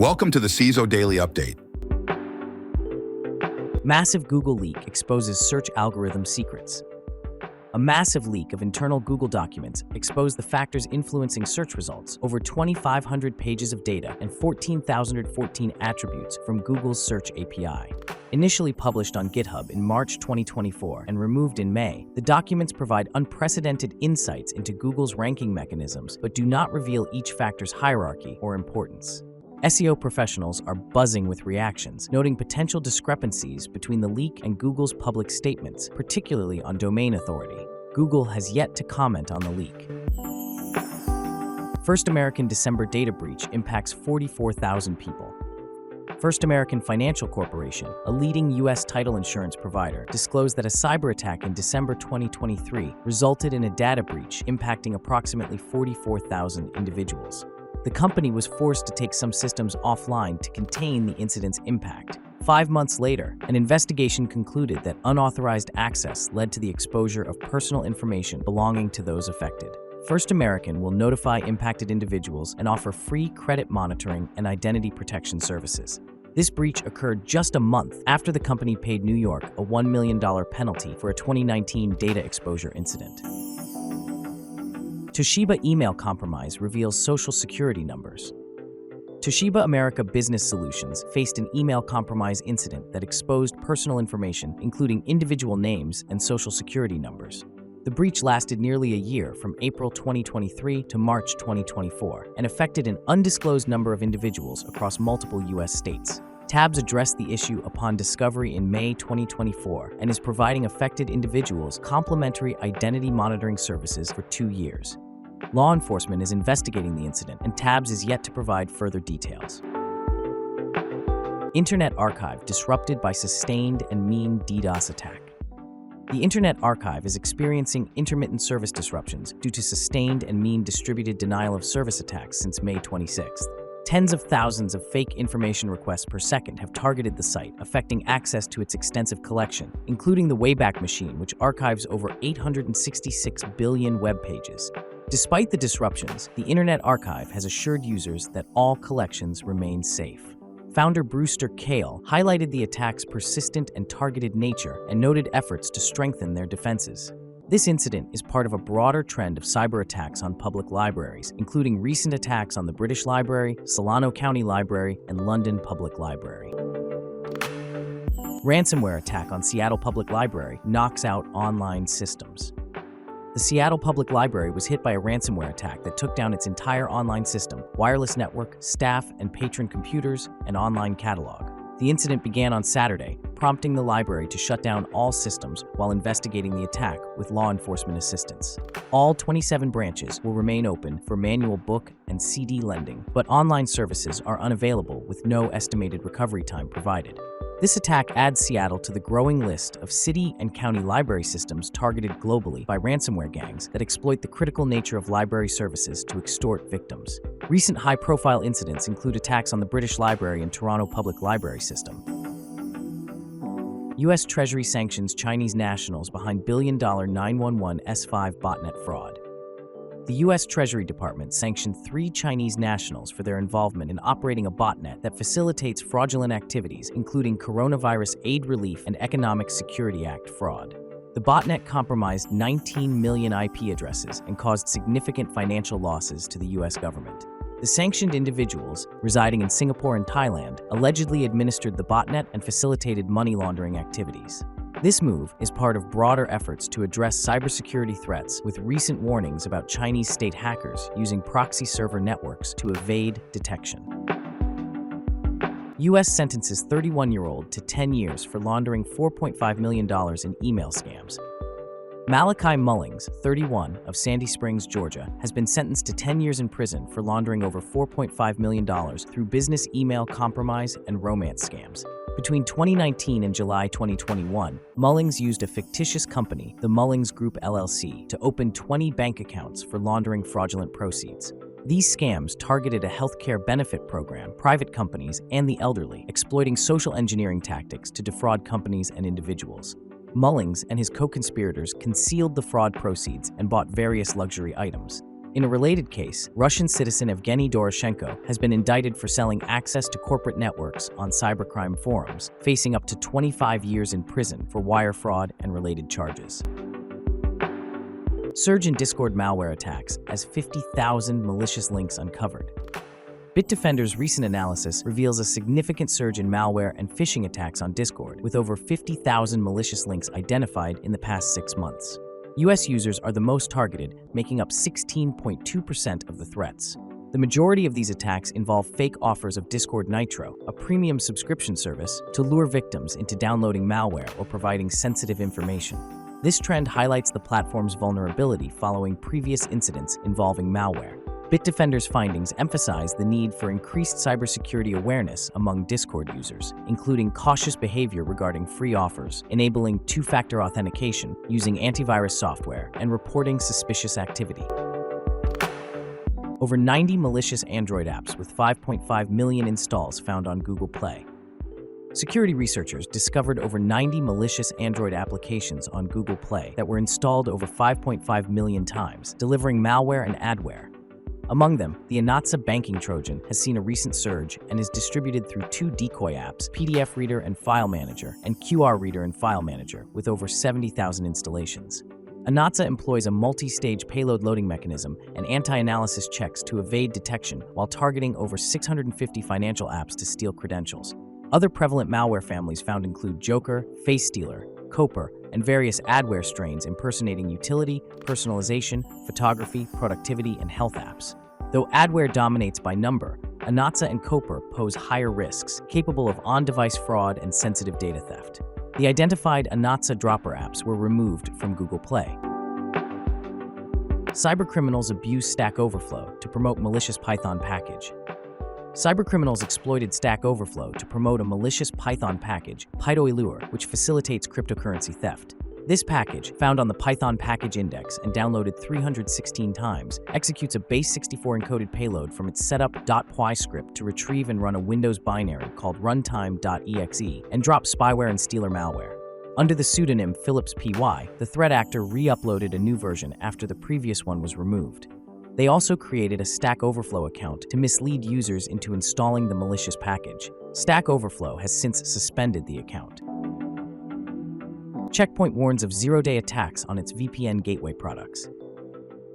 Welcome to the CISO Daily Update. Massive Google leak exposes search algorithm secrets. A massive leak of internal Google documents exposed the factors influencing search results, over 2,500 pages of data and 14,014 attributes from Google's Search API. Initially published on GitHub in March 2024 and removed in May, the documents provide unprecedented insights into Google's ranking mechanisms but do not reveal each factor's hierarchy or importance. SEO professionals are buzzing with reactions, noting potential discrepancies between the leak and Google's public statements, particularly on domain authority. Google has yet to comment on the leak. First American December data breach impacts 44,000 people. First American Financial Corporation, a leading U.S. title insurance provider, disclosed that a cyber attack in December 2023 resulted in a data breach impacting approximately 44,000 individuals. The company was forced to take some systems offline to contain the incident's impact. 5 months later, an investigation concluded that unauthorized access led to the exposure of personal information belonging to those affected. First American will notify impacted individuals and offer free credit monitoring and identity protection services. This breach occurred just a month after the company paid New York a $1 million penalty for a 2019 data exposure incident. Toshiba email compromise reveals social security numbers. Toshiba America Business Solutions faced an email compromise incident that exposed personal information, including individual names and social security numbers. The breach lasted nearly a year, from April 2023 to March 2024, and affected an undisclosed number of individuals across multiple U.S. states. Tabs addressed the issue upon discovery in May 2024 and is providing affected individuals complimentary identity monitoring services for 2 years. Law enforcement is investigating the incident, and Tabs is yet to provide further details. Internet Archive disrupted by sustained and mean DDoS attack. The Internet Archive is experiencing intermittent service disruptions due to sustained and mean distributed denial of service attacks since May 26th. Tens of thousands of fake information requests per second have targeted the site, affecting access to its extensive collection, including the Wayback Machine, which archives over 866 billion web pages. Despite the disruptions, the Internet Archive has assured users that all collections remain safe. Founder Brewster Kahle highlighted the attack's persistent and targeted nature and noted efforts to strengthen their defenses. This incident is part of a broader trend of cyber attacks on public libraries, including recent attacks on the British Library, Solano County Library, and London Public Library. Ransomware attack on Seattle Public Library knocks out online systems. The Seattle Public Library was hit by a ransomware attack that took down its entire online system, wireless network, staff and patron computers, and online catalog. The incident began on Saturday, prompting the library to shut down all systems while investigating the attack with law enforcement assistance. All 27 branches will remain open for manual book and CD lending, but online services are unavailable with no estimated recovery time provided. This attack adds Seattle to the growing list of city and county library systems targeted globally by ransomware gangs that exploit the critical nature of library services to extort victims. Recent high-profile incidents include attacks on the British Library and Toronto Public Library system. U.S. Treasury sanctions Chinese nationals behind billion-dollar 911 S5 botnet fraud. The U.S. Treasury Department sanctioned 3 Chinese nationals for their involvement in operating a botnet that facilitates fraudulent activities, including Coronavirus Aid Relief and Economic Security Act fraud. The botnet compromised 19 million IP addresses and caused significant financial losses to the U.S. government. The sanctioned individuals, residing in Singapore and Thailand, allegedly administered the botnet and facilitated money laundering activities. This move is part of broader efforts to address cybersecurity threats, with recent warnings about Chinese state hackers using proxy server networks to evade detection. U.S. sentences 31-year-old to 10 years for laundering $4.5 million in email scams. Malachi Mullings, 31, of Sandy Springs, Georgia, has been sentenced to 10 years in prison for laundering over $4.5 million through business email compromise and romance scams. Between 2019 and July 2021, Mullings used a fictitious company, the Mullings Group LLC, to open 20 bank accounts for laundering fraudulent proceeds. These scams targeted a healthcare benefit program, private companies, and the elderly, exploiting social engineering tactics to defraud companies and individuals. Mullings and his co-conspirators concealed the fraud proceeds and bought various luxury items. In a related case, Russian citizen Evgeny Doroshenko has been indicted for selling access to corporate networks on cybercrime forums, facing up to 25 years in prison for wire fraud and related charges. Surge in Discord malware attacks as 50,000 malicious links uncovered. Bitdefender's recent analysis reveals a significant surge in malware and phishing attacks on Discord, with over 50,000 malicious links identified in the past 6 months. US users are the most targeted, making up 16.2% of the threats. The majority of these attacks involve fake offers of Discord Nitro, a premium subscription service, to lure victims into downloading malware or providing sensitive information. This trend highlights the platform's vulnerability following previous incidents involving malware. Bitdefender's findings emphasize the need for increased cybersecurity awareness among Discord users, including cautious behavior regarding free offers, enabling two-factor authentication using antivirus software, and reporting suspicious activity. Over 90 malicious Android apps with 5.5 million installs found on Google Play. Security researchers discovered over 90 malicious Android applications on Google Play that were installed over 5.5 million times, delivering malware and adware. Among them, the Anatsa banking Trojan has seen a recent surge and is distributed through 2 decoy apps, PDF Reader and File Manager, and QR Reader and File Manager, with over 70,000 installations. Anatsa employs a multi-stage payload loading mechanism and anti-analysis checks to evade detection while targeting over 650 financial apps to steal credentials. Other prevalent malware families found include Joker, Face Stealer, Coper, and various adware strains impersonating utility, personalization, photography, productivity, and health apps. Though adware dominates by number, Anatsa and Coper pose higher risks, capable of on-device fraud and sensitive data theft. The identified Anatsa dropper apps were removed from Google Play. Cybercriminals abuse Stack Overflow to promote malicious Python package. Cybercriminals exploited Stack Overflow to promote a malicious Python package, PyToElure, which facilitates cryptocurrency theft. This package, found on the Python package index and downloaded 316 times, executes a base64 encoded payload from its setup.py script to retrieve and run a Windows binary called runtime.exe and drop spyware and stealer malware. Under the pseudonym Phillips PY, the threat actor re-uploaded a new version after the previous one was removed. They also created a Stack Overflow account to mislead users into installing the malicious package. Stack Overflow has since suspended the account. Check Point warns of zero-day attacks on its VPN gateway products.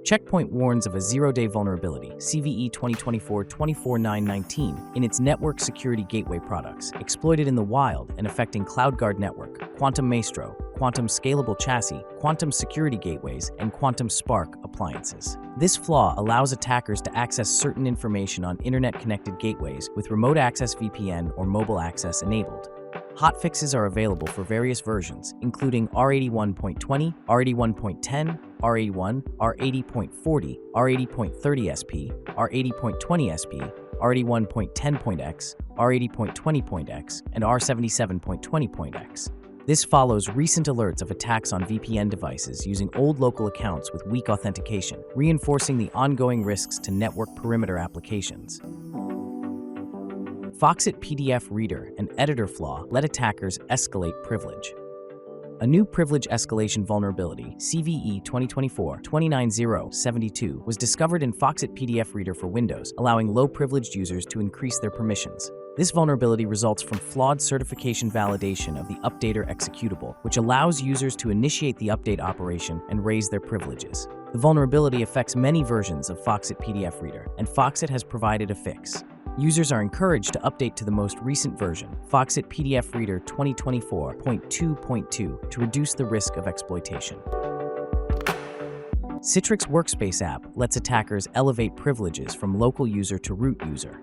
Check Point warns of a zero-day vulnerability, CVE 2024-24919, in its network security gateway products, exploited in the wild and affecting CloudGuard Network, Quantum Maestro, Quantum Scalable Chassis, Quantum Security Gateways, and Quantum Spark appliances. This flaw allows attackers to access certain information on internet-connected gateways with remote access VPN or mobile access enabled. Hotfixes are available for various versions, including R81.20, R81.10, R81, R80.40, R80.30SP, R80.20SP, R81.10.x, R80.20.x, and R77.20.x. This follows recent alerts of attacks on VPN devices using old local accounts with weak authentication, reinforcing the ongoing risks to network perimeter applications. Foxit PDF Reader and Editor Flaw let attackers escalate privilege. A new privilege escalation vulnerability, CVE 2024-29072, was discovered in Foxit PDF Reader for Windows, allowing low-privileged users to increase their permissions. This vulnerability results from flawed certification validation of the updater executable, which allows users to initiate the update operation and raise their privileges. The vulnerability affects many versions of Foxit PDF Reader, and Foxit has provided a fix. Users are encouraged to update to the most recent version, Foxit PDF Reader 2024.2.2, to reduce the risk of exploitation. Citrix Workspace app lets attackers elevate privileges from local user to root user.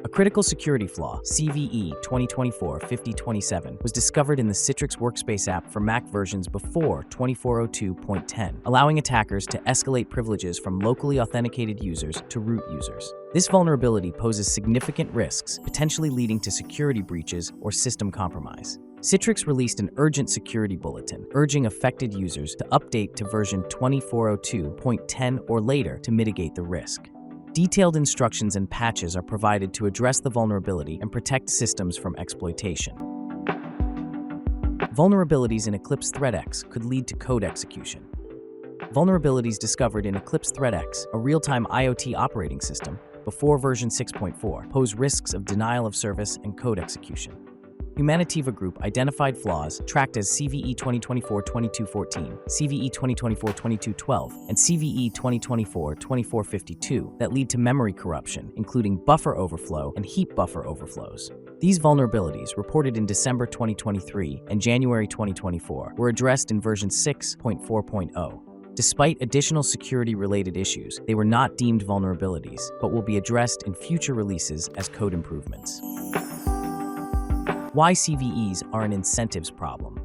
A critical security flaw, CVE 2024-5027, was discovered in the Citrix Workspace app for Mac versions before 2402.10, allowing attackers to escalate privileges from locally authenticated users to root users. This vulnerability poses significant risks, potentially leading to security breaches or system compromise. Citrix released an urgent security bulletin, urging affected users to update to version 2402.10 or later to mitigate the risk. Detailed instructions and patches are provided to address the vulnerability and protect systems from exploitation. Vulnerabilities in Eclipse ThreadX could lead to code execution. Vulnerabilities discovered in Eclipse ThreadX, a real-time IoT operating system, before version 6.4, pose risks of denial of service and code execution. Humanitiva Group identified flaws tracked as CVE 2024-2214, CVE 2024-2212, and CVE 2024-2452 that lead to memory corruption, including buffer overflow and heap buffer overflows. These vulnerabilities, reported in December 2023 and January 2024, were addressed in version 6.4.0. Despite additional security-related issues, they were not deemed vulnerabilities, but will be addressed in future releases as code improvements. Why CVEs are an incentives problem.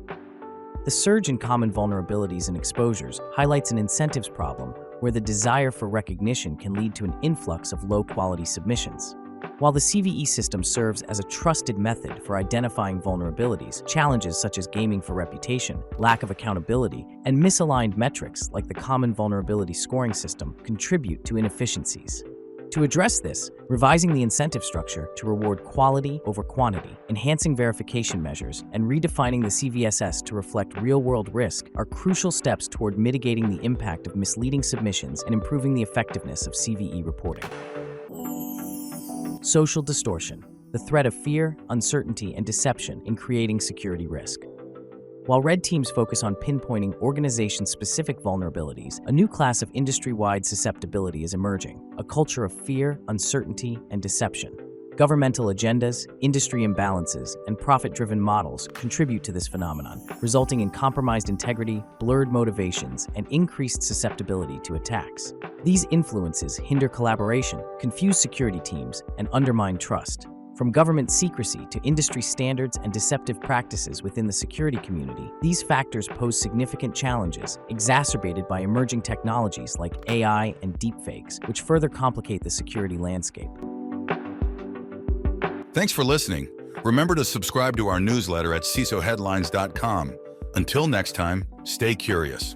The surge in common vulnerabilities and exposures highlights an incentives problem where the desire for recognition can lead to an influx of low-quality submissions. While the CVE system serves as a trusted method for identifying vulnerabilities, challenges such as gaming for reputation, lack of accountability, and misaligned metrics like the Common Vulnerability Scoring System contribute to inefficiencies. To address this, revising the incentive structure to reward quality over quantity, enhancing verification measures, and redefining the CVSS to reflect real-world risk are crucial steps toward mitigating the impact of misleading submissions and improving the effectiveness of CVE reporting. Social distortion, the threat of fear, uncertainty, and deception in creating security risk. While red teams focus on pinpointing organization-specific vulnerabilities, a new class of industry-wide susceptibility is emerging, a culture of fear, uncertainty, and deception. Governmental agendas, industry imbalances, and profit-driven models contribute to this phenomenon, resulting in compromised integrity, blurred motivations, and increased susceptibility to attacks. These influences hinder collaboration, confuse security teams, and undermine trust. From government secrecy to industry standards and deceptive practices within the security community, these factors pose significant challenges, exacerbated by emerging technologies like AI and deepfakes, which further complicate the security landscape. Thanks for listening. Remember to subscribe to our newsletter at CISOHeadlines.com. Until next time, stay curious.